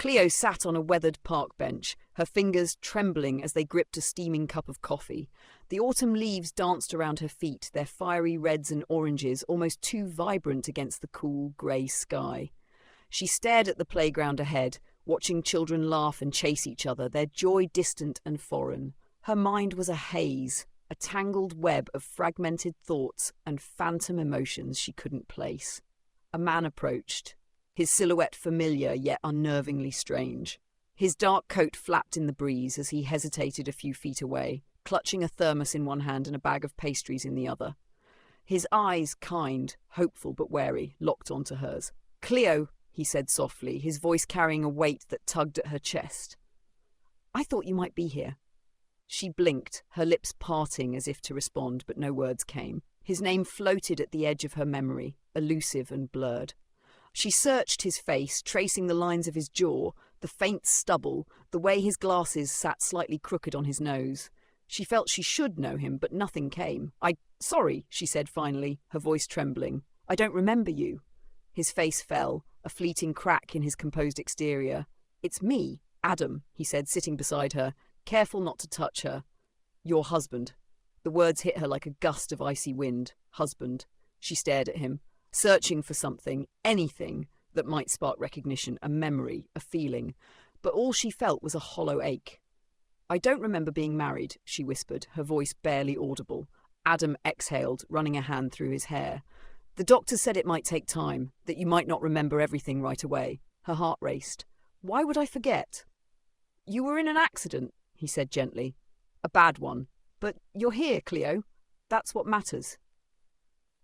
Cleo sat on a weathered park bench, her fingers trembling as they gripped a steaming cup of coffee. The autumn leaves danced around her feet, their fiery reds and oranges almost too vibrant against the cool, grey sky. She stared at the playground ahead, watching children laugh and chase each other, their joy distant and foreign. Her mind was a haze, a tangled web of fragmented thoughts and phantom emotions she couldn't place. A man approached, his silhouette familiar yet unnervingly strange. His dark coat flapped in the breeze as he hesitated a few feet away, clutching a thermos in one hand and a bag of pastries in the other. His eyes, kind, hopeful but wary, locked onto hers. "Cleo," he said softly, his voice carrying a weight that tugged at her chest. "I thought you might be here." She blinked, her lips parting as if to respond, but no words came. His name floated at the edge of her memory, elusive and blurred. She searched his face, tracing the lines of his jaw, the faint stubble, the way his glasses sat slightly crooked on his nose. She felt she should know him, but nothing came. Sorry, she said finally, her voice trembling. "I don't remember you." His face fell, a fleeting crack in his composed exterior. "It's me, Adam," he said, sitting beside her, careful not to touch her. "Your husband." The words hit her like a gust of icy wind. Husband. She stared at him, searching for something, anything, that might spark recognition, a memory, a feeling. But all she felt was a hollow ache. "I don't remember being married," she whispered, her voice barely audible. Adam exhaled, running a hand through his hair. "The doctor said it might take time, that you might not remember everything right away." Her heart raced. "Why would I forget?" "You were in an accident," he said gently. "A bad one. But you're here, Cleo. That's what matters."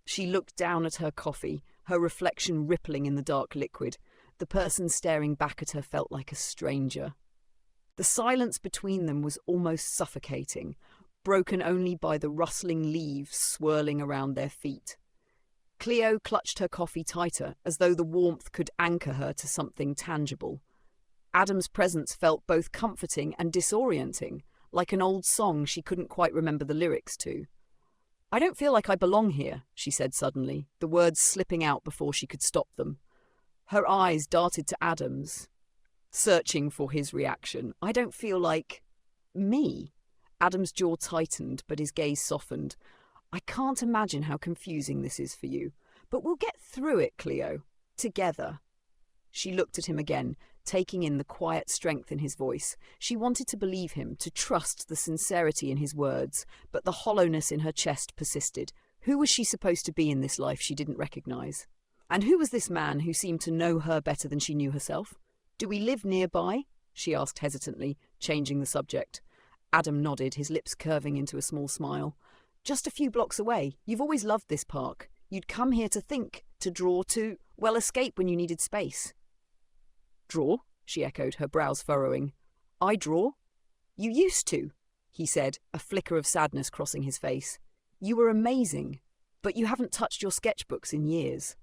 She looked down at her coffee, her reflection rippling in the dark liquid. The person staring back at her felt like a stranger. The silence between them was almost suffocating, broken only by the rustling leaves swirling around their feet. Cleo clutched her coffee tighter, as though the warmth could anchor her to something tangible. Adam's presence felt both comforting and disorienting, like an old song she couldn't quite remember the lyrics to. "I don't feel like I belong here," she said suddenly, the words slipping out before she could stop them. Her eyes darted to Adam's, searching for his reaction. "I don't feel like... me." Adam's jaw tightened, but his gaze softened. "I can't imagine how confusing this is for you, but we'll get through it, Cleo. Together." She looked at him again, taking in the quiet strength in his voice. She wanted to believe him, to trust the sincerity in his words, but the hollowness in her chest persisted. Who was she supposed to be in this life she didn't recognize? And who was this man who seemed to know her better than she knew herself? "Do we live nearby?" she asked hesitantly, changing the subject. Adam nodded, his lips curving into a small smile. "Just a few blocks away. You've always loved this park. You'd come here to think, to draw, to, well, escape when you needed space." "Draw?" she echoed, her brows furrowing. "I draw?" "You used to," he said, a flicker of sadness crossing his face. "You were amazing, but you haven't touched your sketchbooks in years."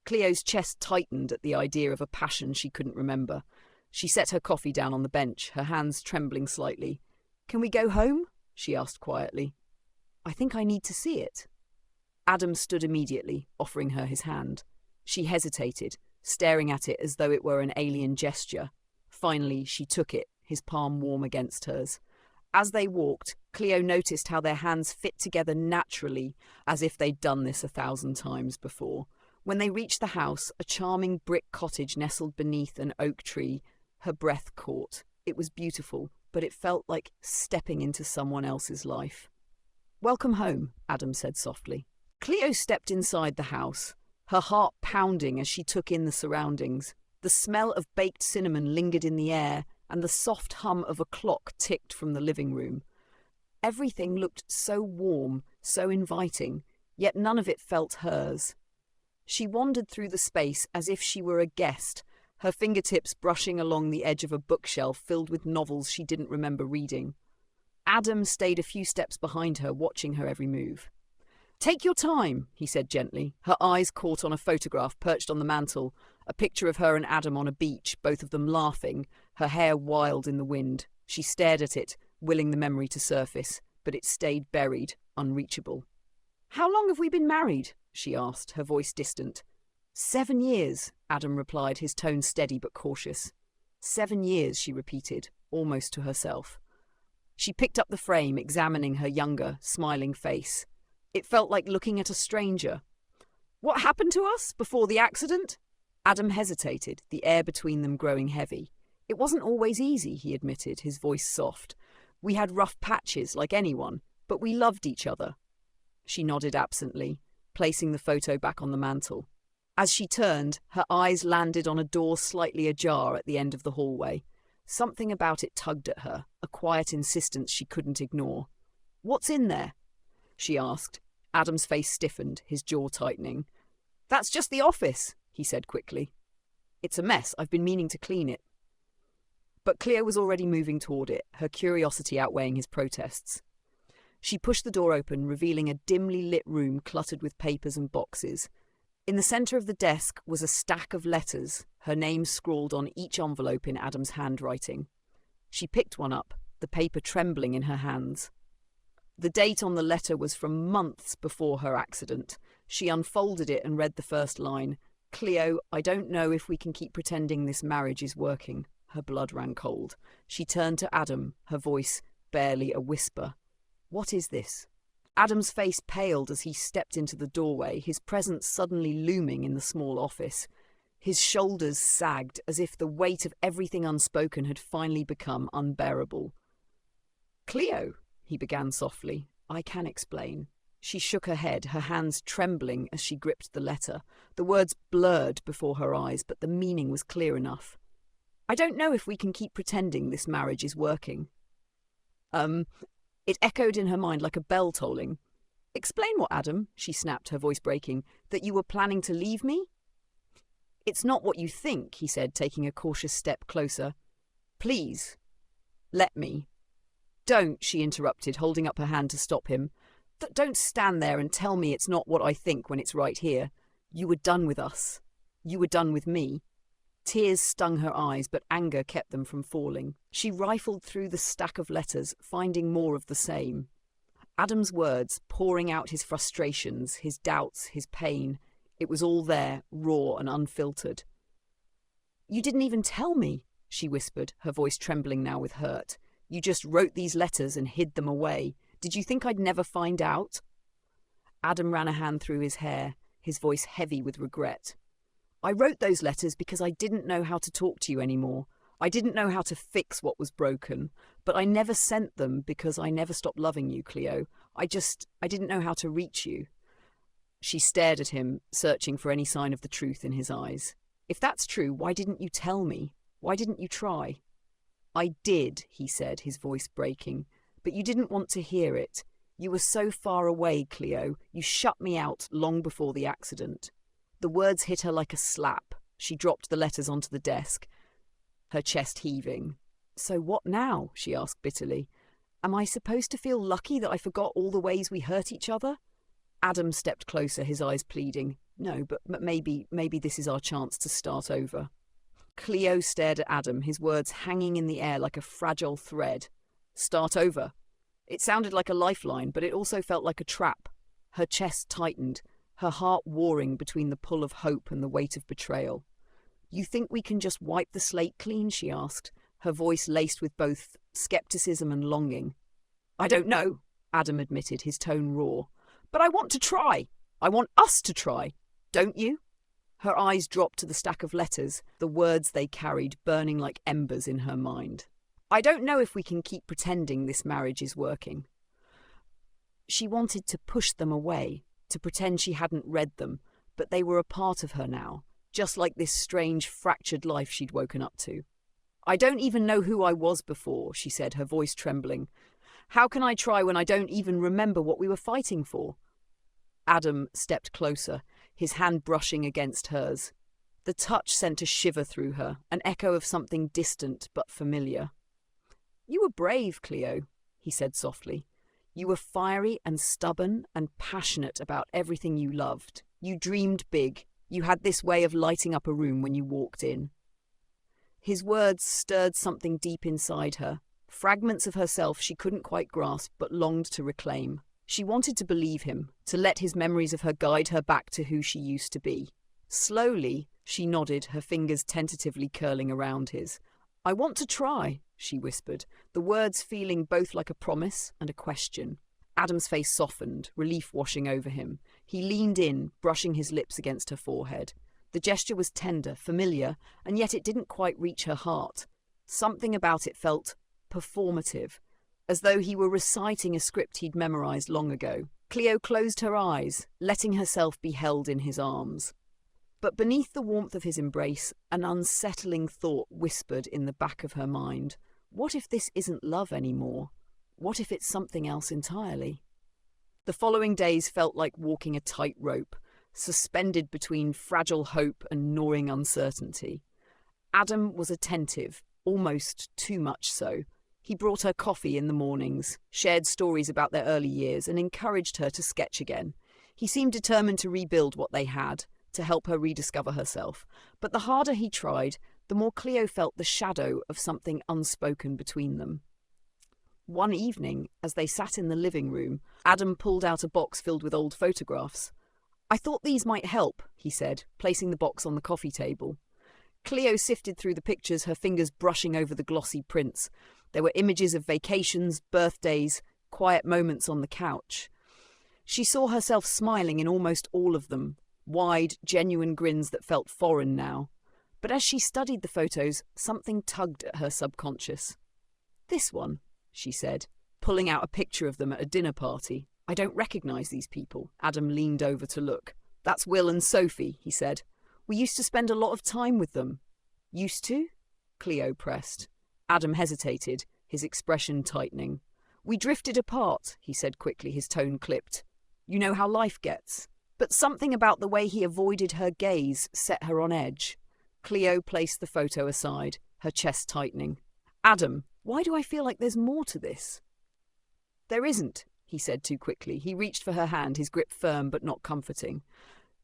Cleo's chest tightened at the idea of a passion she couldn't remember. She set her coffee down on the bench, her hands trembling slightly. "Can we go home?" she asked quietly. "I think I need to see it." Adam stood immediately, offering her his hand. She hesitated, staring at it as though it were an alien gesture. Finally, she took it, his palm warm against hers. As they walked, Cleo noticed how their hands fit together naturally, as if they'd done this 1,000 times before. When they reached the house, a charming brick cottage nestled beneath an oak tree, her breath caught. It was beautiful, but it felt like stepping into someone else's life. "Welcome home," Adam said softly. Cleo stepped inside the house, her heart pounding as she took in the surroundings. The smell of baked cinnamon lingered in the air, and the soft hum of a clock ticked from the living room. Everything looked so warm, so inviting, yet none of it felt hers. She wandered through the space as if she were a guest, her fingertips brushing along the edge of a bookshelf filled with novels she didn't remember reading. Adam stayed a few steps behind her, watching her every move. "Take your time," he said gently. Her eyes caught on a photograph perched on the mantel, a picture of her and Adam on a beach, both of them laughing, her hair wild in the wind. She stared at it, willing the memory to surface, but it stayed buried, unreachable. "How long have we been married?" she asked, her voice distant. 7 years, Adam replied, his tone steady but cautious. 7 years, she repeated, almost to herself. She picked up the frame, examining her younger, smiling face. It felt like looking at a stranger. What happened to us before the accident? Adam hesitated, the air between them growing heavy. It wasn't always easy, he admitted, his voice soft. We had rough patches, like anyone, but we loved each other. She nodded absently, placing the photo back on the mantel. As she turned, her eyes landed on a door slightly ajar at the end of the hallway. Something about it tugged at her, a quiet insistence she couldn't ignore. "What's in there?" she asked. Adam's face stiffened, his jaw tightening. "That's just the office," he said quickly. "It's a mess. I've been meaning to clean it." But Cleo was already moving toward it, her curiosity outweighing his protests. She pushed the door open, revealing a dimly lit room cluttered with papers and boxes. In the center of the desk was a stack of letters, her name scrawled on each envelope in Adam's handwriting. She picked one up, the paper trembling in her hands. The date on the letter was from months before her accident. She unfolded it and read the first line. "Cleo, I don't know if we can keep pretending this marriage is working." Her blood ran cold. She turned to Adam, her voice barely a whisper. "What is this?" Adam's face paled as he stepped into the doorway, his presence suddenly looming in the small office. His shoulders sagged as if the weight of everything unspoken had finally become unbearable. "Cleo," he began softly, "I can explain." She shook her head, her hands trembling as she gripped the letter. The words blurred before her eyes, but the meaning was clear enough. "I don't know if we can keep pretending this marriage is working." It echoed in her mind like a bell tolling. "Explain what, Adam?" she snapped, her voice breaking. "That you were planning to leave me?" "It's not what you think," he said, taking a cautious step closer. "Please, let me." "Don't," she interrupted, holding up her hand to stop him. "Don't stand there and tell me it's not what I think when it's right here. You were done with us. You were done with me." Tears stung her eyes, but anger kept them from falling. She rifled through the stack of letters, finding more of the same. Adam's words, pouring out his frustrations, his doubts, his pain. It was all there, raw and unfiltered. "You didn't even tell me," she whispered, her voice trembling now with hurt. "You just wrote these letters and hid them away. Did you think I'd never find out?" Adam ran a hand through his hair, his voice heavy with regret. "I wrote those letters because I didn't know how to talk to you anymore. I didn't know how to fix what was broken. But I never sent them because I never stopped loving you, Cleo. I didn't know how to reach you." She stared at him, searching for any sign of the truth in his eyes. "If that's true, why didn't you tell me? Why didn't you try?" "I did," he said, his voice breaking. "But you didn't want to hear it. You were so far away, Cleo. You shut me out long before the accident." The words hit her like a slap. She dropped the letters onto the desk, her chest heaving. "So what now?" she asked bitterly. "Am I supposed to feel lucky that I forgot all the ways we hurt each other?" Adam stepped closer, his eyes pleading. "No, but maybe this is our chance to start over." Cleo stared at Adam, his words hanging in the air like a fragile thread. "Start over." It sounded like a lifeline, but it also felt like a trap. Her chest tightened, her heart warring between the pull of hope and the weight of betrayal. "You think we can just wipe the slate clean?" she asked, her voice laced with both skepticism and longing. "I don't know," Adam admitted, his tone raw. "But I want to try. I want us to try. Don't you?" Her eyes dropped to the stack of letters, the words they carried burning like embers in her mind. "I don't know if we can keep pretending this marriage is working." She wanted to push them away, to pretend she hadn't read them, but they were a part of her now, just like this strange, fractured life she'd woken up to. "I don't even know who I was before," she said, her voice trembling. "How can I try when I don't even remember what we were fighting for?" Adam stepped closer, his hand brushing against hers. The touch sent a shiver through her, an echo of something distant but familiar. "You were brave, Cleo," he said softly. "You were fiery and stubborn and passionate about everything you loved. You dreamed big. You had this way of lighting up a room when you walked in." His words stirred something deep inside her, fragments of herself she couldn't quite grasp but longed to reclaim. She wanted to believe him, to let his memories of her guide her back to who she used to be. Slowly, she nodded, her fingers tentatively curling around his. I want to try, she whispered, the words feeling both like a promise and a question. Adam's face softened, relief washing over him. He leaned in, brushing his lips against her forehead. The gesture was tender, familiar, and yet it didn't quite reach her heart. Something about it felt performative, as though he were reciting a script he'd memorized long ago. Cleo closed her eyes, letting herself be held in his arms. But beneath the warmth of his embrace, an unsettling thought whispered in the back of her mind. What if this isn't love anymore? What if it's something else entirely? The following days felt like walking a tightrope, suspended between fragile hope and gnawing uncertainty. Adam was attentive, almost too much so. He brought her coffee in the mornings, shared stories about their early years, and encouraged her to sketch again. He seemed determined to rebuild what they had, to help her rediscover herself. But the harder he tried, the more Cleo felt the shadow of something unspoken between them. One evening, as they sat in the living room, Adam pulled out a box filled with old photographs. I thought these might help, he said, placing the box on the coffee table. Cleo sifted through the pictures, her fingers brushing over the glossy prints. There were images of vacations, birthdays, quiet moments on the couch. She saw herself smiling in almost all of them, wide, genuine grins that felt foreign now. But as she studied the photos, something tugged at her subconscious. This one, she said, pulling out a picture of them at a dinner party. I don't recognise these people. Adam leaned over to look. That's Will and Sophie, he said. We used to spend a lot of time with them. Used to? Cleo pressed. Adam hesitated, his expression tightening. We drifted apart, he said quickly, his tone clipped. You know how life gets. But something about the way he avoided her gaze set her on edge. Cleo placed the photo aside, her chest tightening. Adam, why do I feel like there's more to this? There isn't, he said too quickly. He reached for her hand, his grip firm but not comforting.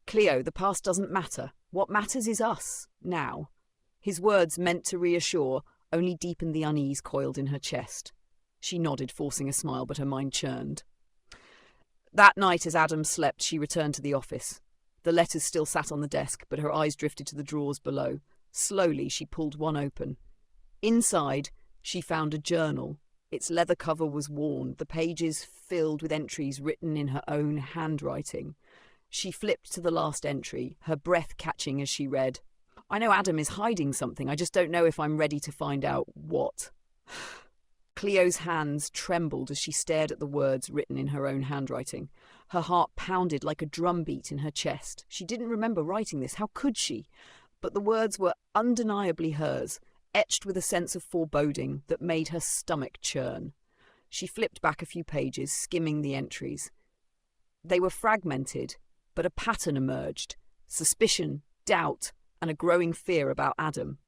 Cleo, the past doesn't matter. What matters is us, now. His words, meant to reassure, only deepened the unease coiled in her chest. She nodded, forcing a smile, but her mind churned. That night, as Adam slept, she returned to the office. The letters still sat on the desk, but her eyes drifted to the drawers below. Slowly, she pulled one open. Inside, she found a journal. Its leather cover was worn, the pages filled with entries written in her own handwriting. She flipped to the last entry, her breath catching as she read. I know Adam is hiding something, I just don't know if I'm ready to find out what. Cleo's hands trembled as she stared at the words written in her own handwriting. Her heart pounded like a drumbeat in her chest. She didn't remember writing this. How could she? But the words were undeniably hers, etched with a sense of foreboding that made her stomach churn. She flipped back a few pages, skimming the entries. They were fragmented, but a pattern emerged. Suspicion, doubt, and a growing fear about Adam.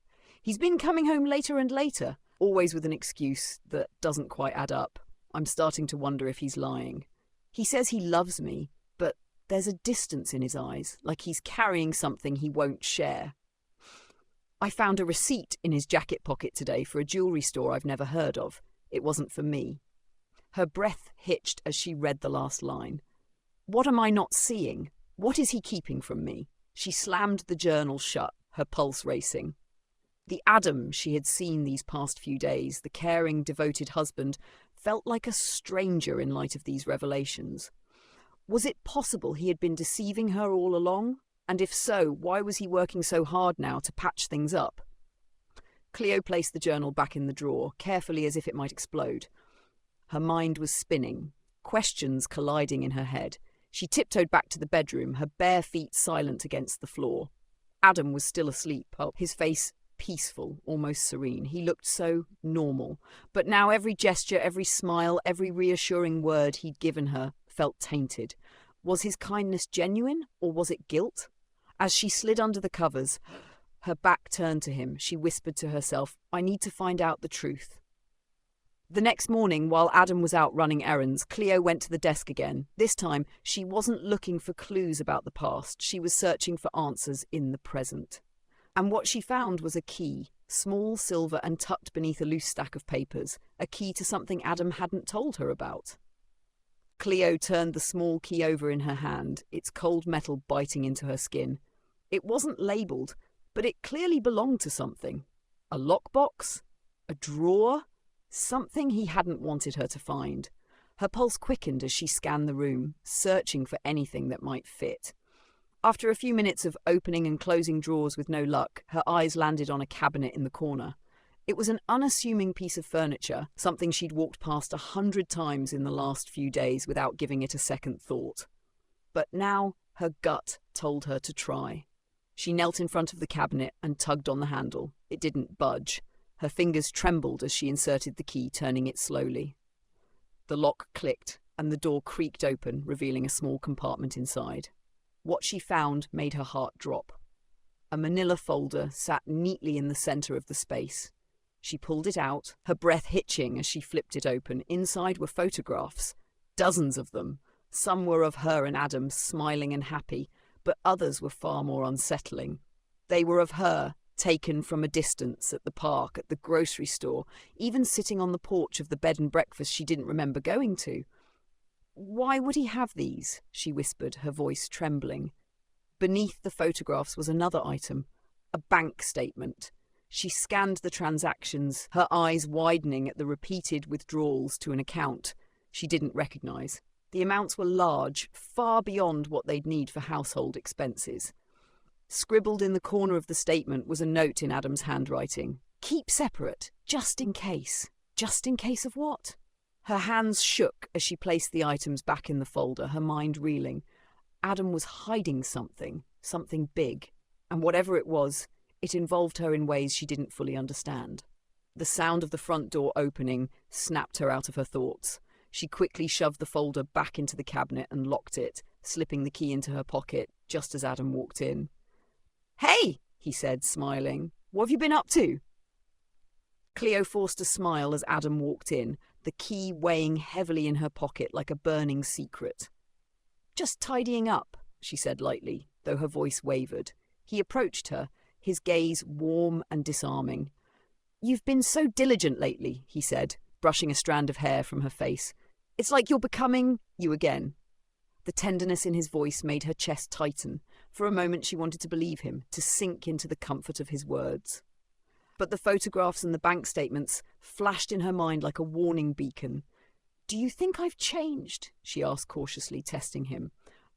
He's been coming home later and later, always with an excuse that doesn't quite add up. I'm starting to wonder if he's lying. He says he loves me, but there's a distance in his eyes, like he's carrying something he won't share. I found a receipt in his jacket pocket today for a jewellery store I've never heard of. It wasn't for me. Her breath hitched as she read the last line. What am I not seeing? What is he keeping from me? She slammed the journal shut, her pulse racing. The Adam she had seen these past few days, the caring, devoted husband, felt like a stranger in light of these revelations. Was it possible he had been deceiving her all along? And if so, why was he working so hard now to patch things up? Cleo placed the journal back in the drawer, carefully as if it might explode. Her mind was spinning, questions colliding in her head. She tiptoed back to the bedroom, her bare feet silent against the floor. Adam was still asleep, his face peaceful, almost serene. He looked so normal. But now every gesture, every smile, every reassuring word he'd given her felt tainted. Was his kindness genuine, or was it guilt? As she slid under the covers, her back turned to him, she whispered to herself, I need to find out the truth. The next morning, while Adam was out running errands, Cleo went to the desk again. This time, she wasn't looking for clues about the past. She was searching for answers in the present. And what she found was a key, small, silver, and tucked beneath a loose stack of papers, a key to something Adam hadn't told her about. Cleo turned the small key over in her hand, its cold metal biting into her skin. It wasn't labelled, but it clearly belonged to something. A lockbox? A drawer? Something he hadn't wanted her to find. Her pulse quickened as she scanned the room, searching for anything that might fit. After a few minutes of opening and closing drawers with no luck, her eyes landed on a cabinet in the corner. It was an unassuming piece of furniture, something she'd walked past 100 times in the last few days without giving it a second thought. But now her gut told her to try. She knelt in front of the cabinet and tugged on the handle. It didn't budge. Her fingers trembled as she inserted the key, turning it slowly. The lock clicked, and the door creaked open, revealing a small compartment inside. What she found made her heart drop. A manila folder sat neatly in the center of the space. She pulled it out, her breath hitching as she flipped it open. Inside were photographs, dozens of them. Some were of her and Adam, smiling and happy, but others were far more unsettling. They were of her, taken from a distance, at the park, at the grocery store, even sitting on the porch of the bed and breakfast she didn't remember going to. "Why would he have these?" she whispered, her voice trembling. Beneath the photographs was another item, a bank statement. She scanned the transactions, her eyes widening at the repeated withdrawals to an account she didn't recognize. The amounts were large, far beyond what they'd need for household expenses. Scribbled in the corner of the statement was a note in Adam's handwriting. "Keep separate, just in case." Just in case of what? Her hands shook as she placed the items back in the folder, her mind reeling. Adam was hiding something big, and whatever it was, it involved her in ways she didn't fully understand. The sound of the front door opening snapped her out of her thoughts. She quickly shoved the folder back into the cabinet and locked it, slipping the key into her pocket just as Adam walked in. "Hey," he said, smiling. "What have you been up to?" Cleo forced a smile as Adam walked in, the key weighing heavily in her pocket like a burning secret. "Just tidying up," she said lightly, though her voice wavered. He approached her, his gaze warm and disarming. "You've been so diligent lately," he said, brushing a strand of hair from her face. "It's like you're becoming you again." The tenderness in his voice made her chest tighten. For a moment she wanted to believe him, to sink into the comfort of his words. But the photographs and the bank statements flashed in her mind like a warning beacon. "Do you think I've changed?" she asked cautiously, testing him.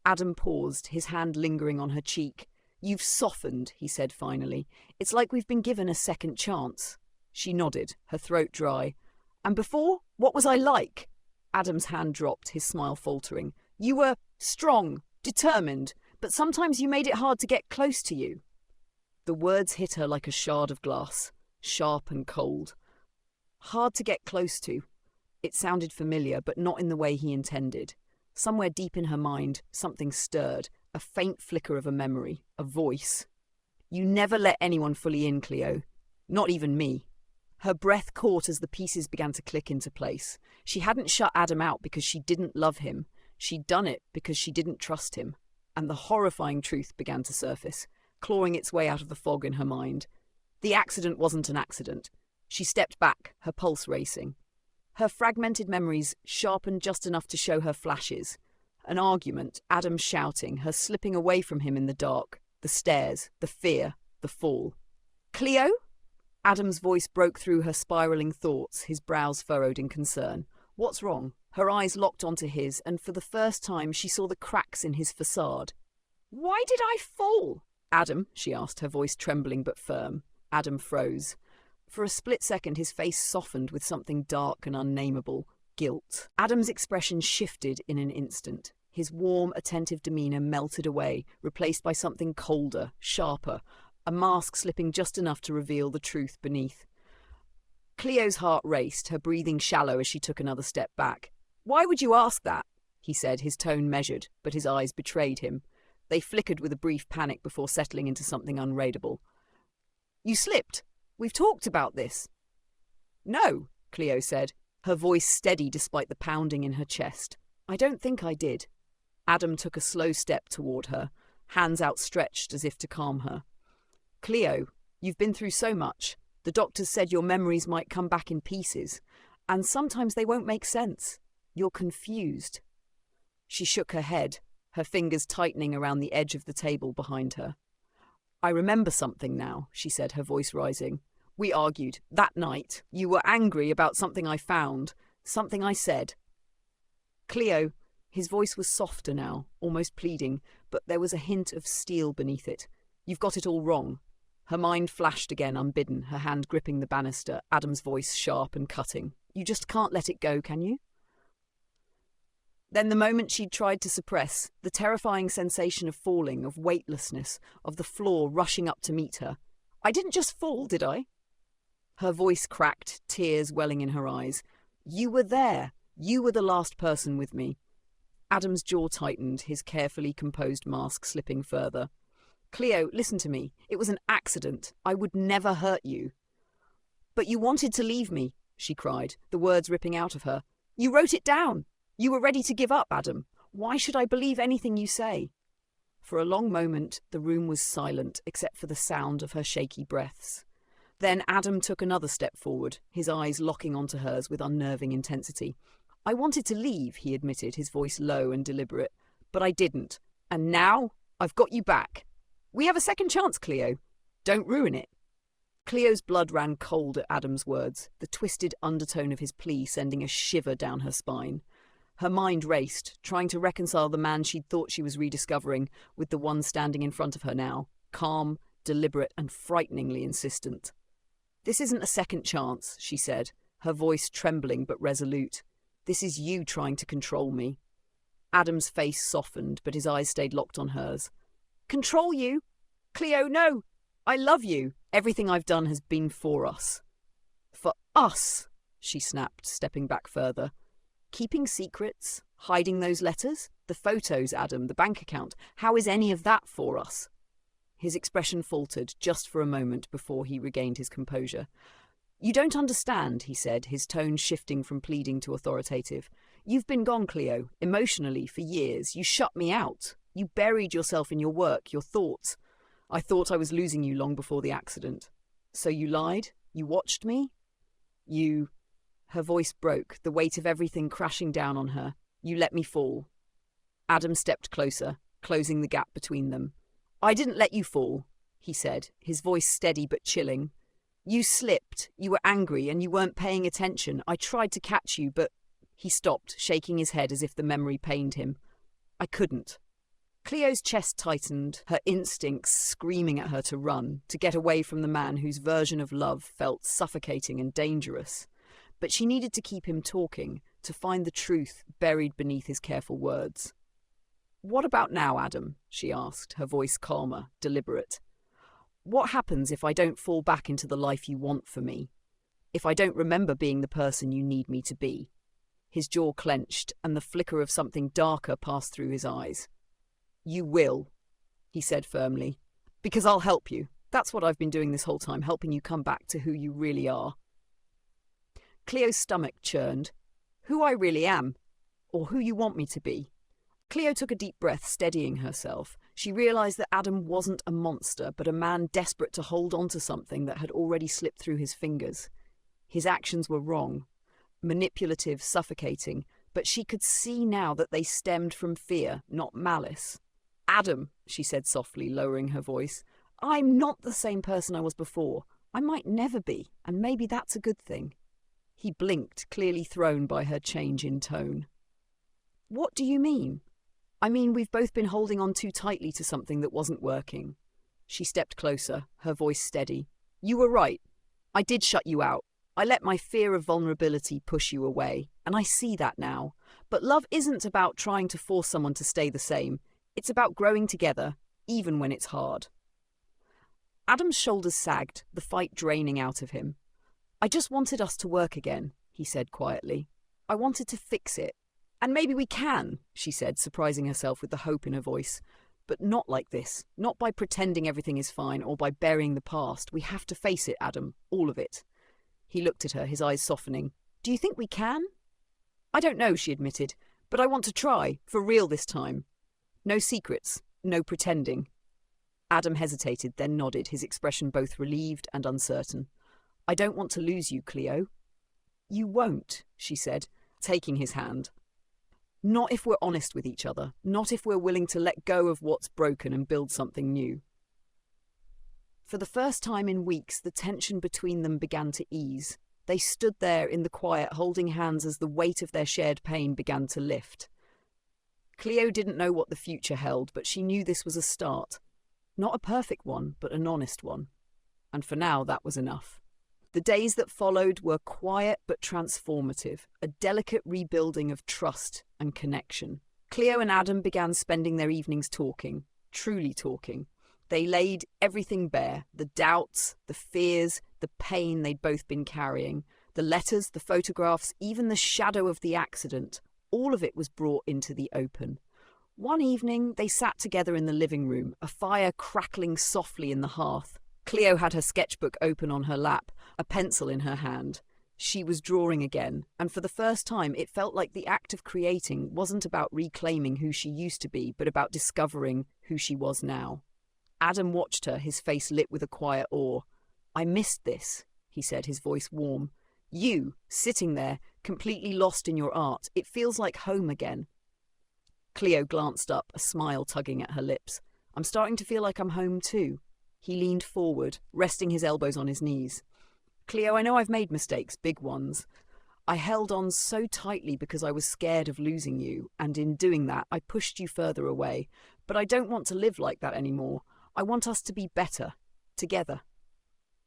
Adam paused, his hand lingering on her cheek. "You've softened," he said finally. "It's like we've been given a second chance." She nodded, her throat dry. "And before, what was I like?" Adam's hand dropped, his smile faltering. "You were strong, determined, but sometimes you made it hard to get close to you." The words hit her like a shard of glass, sharp and cold. Hard to get close to. It sounded familiar, but not in the way he intended. Somewhere deep in her mind, something stirred, a faint flicker of a memory, a voice. "You never let anyone fully in, Cleo. Not even me." Her breath caught as the pieces began to click into place. She hadn't shut Adam out because she didn't love him. She'd done it because she didn't trust him. And the horrifying truth began to surface, clawing its way out of the fog in her mind. The accident wasn't an accident. She stepped back, her pulse racing. Her fragmented memories sharpened just enough to show her flashes. An argument, Adam shouting, her slipping away from him in the dark, the stairs, the fear, the fall. "Cleo?" Adam's voice broke through her spiraling thoughts, his brows furrowed in concern. "What's wrong?" Her eyes locked onto his, and for the first time she saw the cracks in his facade. "Why did I fall?" "Adam?" she asked, her voice trembling but firm. Adam froze. For a split second his face softened with something dark and unnameable, guilt. Adam's expression shifted in an instant. His warm, attentive demeanour melted away, replaced by something colder, sharper, a mask slipping just enough to reveal the truth beneath. Cleo's heart raced, her breathing shallow as she took another step back. "Why would you ask that?" he said, his tone measured, but his eyes betrayed him. They flickered with a brief panic before settling into something unreadable. "You slipped. We've talked about this." "No," Cleo said, her voice steady despite the pounding in her chest. "I don't think I did." Adam took a slow step toward her, hands outstretched as if to calm her. "Cleo, you've been through so much. The doctors said your memories might come back in pieces, and sometimes they won't make sense. You're confused." She shook her head, her fingers tightening around the edge of the table behind her. "I remember something now," she said, her voice rising. We argued. That night, you were angry about something I found, something I said. Cleo, his voice was softer now, almost pleading, but there was a hint of steel beneath it. You've got it all wrong. Her mind flashed again unbidden, her hand gripping the banister, Adam's voice sharp and cutting. You just can't let it go, can you? Then the moment she'd tried to suppress, the terrifying sensation of falling, of weightlessness, of the floor rushing up to meet her. I didn't just fall, did I? Her voice cracked, tears welling in her eyes. You were there. You were the last person with me. Adam's jaw tightened, his carefully composed mask slipping further. Cleo, listen to me. It was an accident. I would never hurt you. But you wanted to leave me, she cried, the words ripping out of her. You wrote it down. You were ready to give up, Adam. Why should I believe anything you say? For a long moment, the room was silent, except for the sound of her shaky breaths. Then Adam took another step forward, his eyes locking onto hers with unnerving intensity. I wanted to leave, he admitted, his voice low and deliberate, but I didn't. And now I've got you back. We have a second chance, Cleo. Don't ruin it. Cleo's blood ran cold at Adam's words, the twisted undertone of his plea sending a shiver down her spine. Her mind raced, trying to reconcile the man she'd thought she was rediscovering with the one standing in front of her now, calm, deliberate, and frighteningly insistent. This isn't a second chance, she said, her voice trembling but resolute. This is you trying to control me. Adam's face softened, but his eyes stayed locked on hers. Control you? Cleo, no! I love you. Everything I've done has been for us. For us, she snapped, stepping back further. Keeping secrets? Hiding those letters? The photos, Adam, the bank account. How is any of that for us? His expression faltered just for a moment before he regained his composure. You don't understand, he said, his tone shifting from pleading to authoritative. You've been gone, Cleo, emotionally, for years. You shut me out. You buried yourself in your work, your thoughts. I thought I was losing you long before the accident. So you lied? You watched me? You... Her voice broke, the weight of everything crashing down on her. You let me fall. Adam stepped closer, closing the gap between them. I didn't let you fall, he said, his voice steady but chilling. You slipped, you were angry, and you weren't paying attention. I tried to catch you, but... He stopped, shaking his head as if the memory pained him. I couldn't. Cleo's chest tightened, her instincts screaming at her to run, to get away from the man whose version of love felt suffocating and dangerous. But she needed to keep him talking, to find the truth buried beneath his careful words. What about now, Adam? She asked, her voice calmer, deliberate. What happens if I don't fall back into the life you want for me? If I don't remember being the person you need me to be? His jaw clenched, and the flicker of something darker passed through his eyes. You will, he said firmly, because I'll help you. That's what I've been doing this whole time, helping you come back to who you really are. Cleo's stomach churned. Who I really am, or who you want me to be. Cleo took a deep breath, steadying herself. She realized that Adam wasn't a monster, but a man desperate to hold on to something that had already slipped through his fingers. His actions were wrong, manipulative, suffocating, but she could see now that they stemmed from fear, not malice. Adam, she said softly, lowering her voice, I'm not the same person I was before. I might never be, and maybe that's a good thing. He blinked, clearly thrown by her change in tone. What do you mean? I mean, we've both been holding on too tightly to something that wasn't working. She stepped closer, her voice steady. You were right. I did shut you out. I let my fear of vulnerability push you away, and I see that now. But love isn't about trying to force someone to stay the same. It's about growing together, even when it's hard. Adam's shoulders sagged, the fight draining out of him. I just wanted us to work again, he said quietly. I wanted to fix it. And maybe we can, she said, surprising herself with the hope in her voice. But not like this. Not by pretending everything is fine or by burying the past. We have to face it, Adam. All of it. He looked at her, his eyes softening. Do you think we can? I don't know, she admitted. But I want to try. For real this time. No secrets. No pretending. Adam hesitated, then nodded, his expression both relieved and uncertain. I don't want to lose you, Cleo. You won't, she said, taking his hand. Not if we're honest with each other, not if we're willing to let go of what's broken and build something new. For the first time in weeks, the tension between them began to ease. They stood there in the quiet, holding hands as the weight of their shared pain began to lift. Cleo didn't know what the future held, but she knew this was a start. Not a perfect one, but an honest one. And for now, that was enough. The days that followed were quiet but transformative, a delicate rebuilding of trust and connection. Cleo and Adam began spending their evenings talking, truly talking. They laid everything bare, the doubts, the fears, the pain they'd both been carrying, the letters, the photographs, even the shadow of the accident. All of it was brought into the open. One evening, they sat together in the living room, a fire crackling softly in the hearth. Cleo had her sketchbook open on her lap, a pencil in her hand. She was drawing again, and for the first time it felt like the act of creating wasn't about reclaiming who she used to be, but about discovering who she was now. Adam watched her, his face lit with a quiet awe. "I missed this," he said, his voice warm. "You, sitting there, completely lost in your art. It feels like home again." Cleo glanced up, a smile tugging at her lips. "I'm starting to feel like I'm home too." He leaned forward, resting his elbows on his knees. "Cleo, I know I've made mistakes, big ones. I held on so tightly because I was scared of losing you, and in doing that, I pushed you further away. But I don't want to live like that anymore. I want us to be better, together."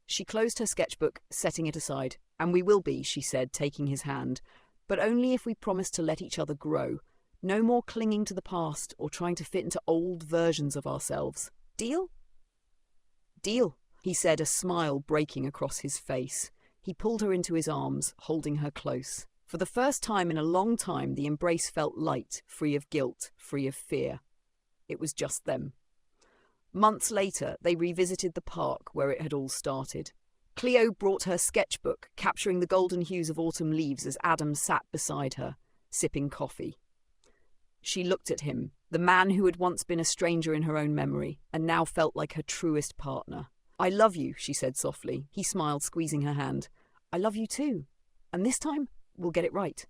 She closed her sketchbook, setting it aside. "And we will be," she said, taking his hand. "But only if we promise to let each other grow. No more clinging to the past or trying to fit into old versions of ourselves. Deal?" "Deal," he said, a smile breaking across his face. He pulled her into his arms, holding her close. For the first time in a long time, the embrace felt light, free of guilt, free of fear. It was just them. Months later, they revisited the park where it had all started. Cleo brought her sketchbook, capturing the golden hues of autumn leaves as Adam sat beside her, sipping coffee. She looked at him, the man who had once been a stranger in her own memory, and now felt like her truest partner. "I love you," she said softly. He smiled, squeezing her hand. "I love you too. And this time, we'll get it right."